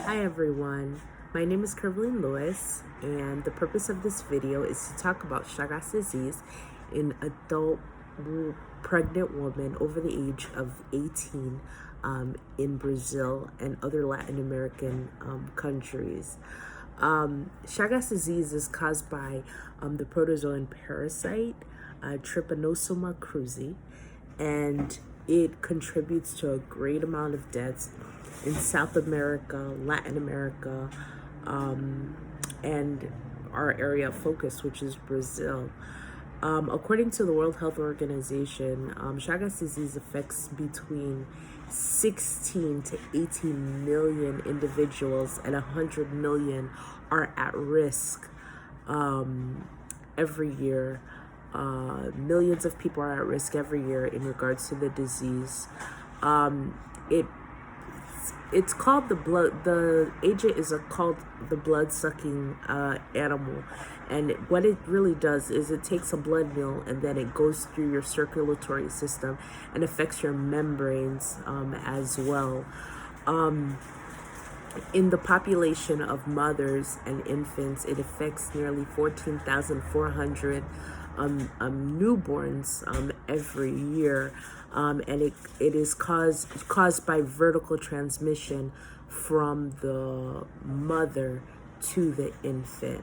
Hi everyone, my name is Kherveleen and the purpose of this video is to talk about Chagas disease in adult pregnant women over the age of 18 in Brazil and other Latin American countries. Chagas disease is caused by the protozoan parasite Trypanosoma cruzi, and it contributes to a great amount of deaths in South America, Latin America, and our area of focus, which is Brazil. According to the World Health Organization, Chagas disease affects between 16 to 18 million individuals, and 100 million are at risk every year. Millions of people are at risk every year in regards to the disease. It's called the agent is called the blood-sucking animal, and what it really does is it takes a blood meal and then it goes through your circulatory system and affects your membranes as well. In the population of mothers and infants, it affects nearly 14,400 newborns every year, and it is caused by vertical transmission from the mother to the infant.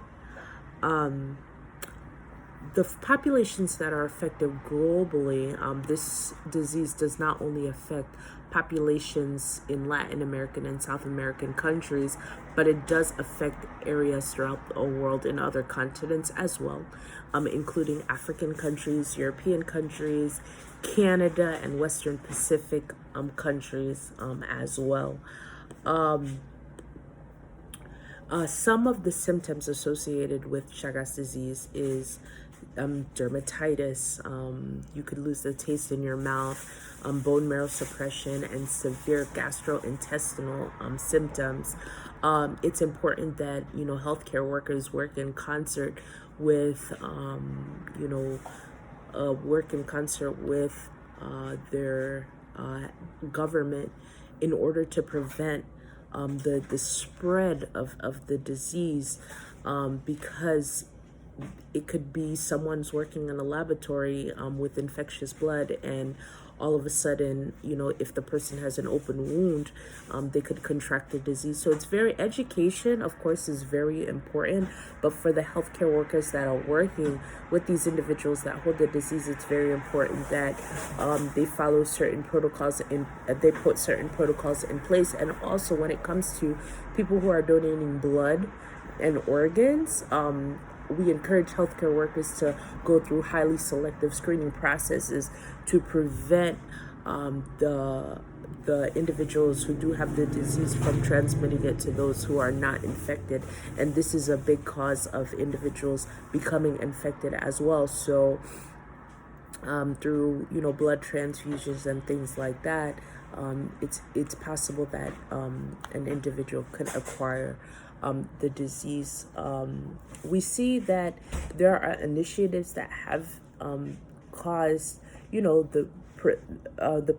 The populations that are affected globally, this disease does not only affect populations in Latin American and South American countries, but it does affect areas throughout the world in other continents as well, including African countries, European countries, Canada, and Western Pacific countries as well. Some of the symptoms associated with Chagas disease is dermatitis. You could lose the taste in your mouth, bone marrow suppression, and severe gastrointestinal symptoms. It's important that healthcare workers work in concert with their government in order to prevent the spread of the disease, because it could be someone's working in a laboratory with infectious blood, and all of a sudden, if the person has an open wound, they could contract the disease. So education, of course, is very important, but for the healthcare workers that are working with these individuals that hold the disease, it's very important that they follow certain protocols they put certain protocols in place. And also when it comes to people who are donating blood and organs, we encourage healthcare workers to go through highly selective screening processes to prevent the individuals who do have the disease from transmitting it to those who are not infected. And this is a big cause of individuals becoming infected as well. So through blood transfusions and things like that, it's possible that an individual could acquire the disease. We see that there are initiatives that have caused the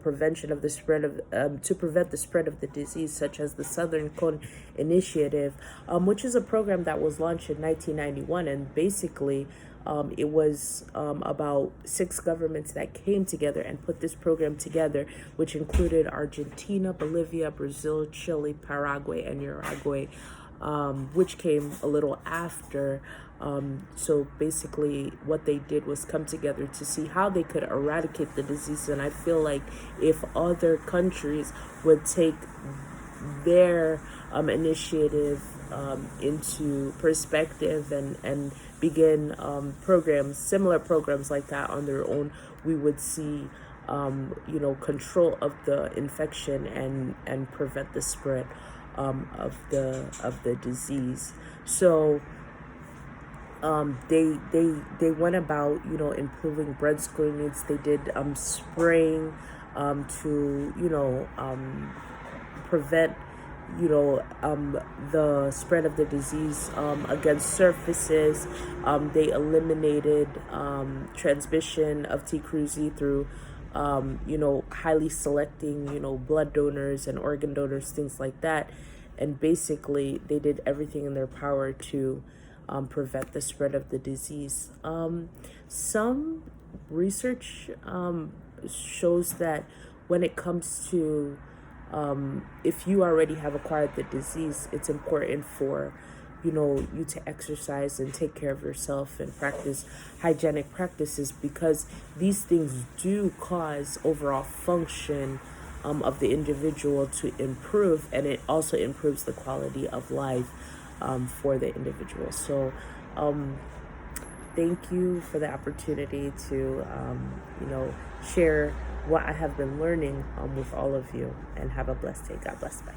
prevention of the spread of to prevent the spread of the disease, such as the Southern Cone Initiative, which is a program that was launched in 1991, and basically it was about 6 governments that came together and put this program together, which included Argentina, Bolivia, Brazil, Chile, Paraguay, and Uruguay, which came a little after. So basically what they did was come together to see how they could eradicate the disease. And I feel like if other countries would take their initiative into perspective and begin similar programs like that on their own, we would see control of the infection and prevent the spread of the disease. So they went about improving blood screenings. They did spraying to prevent the spread of the disease against surfaces. They eliminated transmission of T. cruzi through highly selecting blood donors and organ donors, things like that. and basically they did everything in their power to prevent the spread of the disease. Some research shows that when it comes to if you already have acquired the disease, it's important for you to exercise and take care of yourself and practice hygienic practices, because these things do cause overall function of the individual to improve, and it also improves the quality of life for the individual. So thank you for the opportunity to share what I have been learning with all of you, and have a blessed day. God bless. Bye.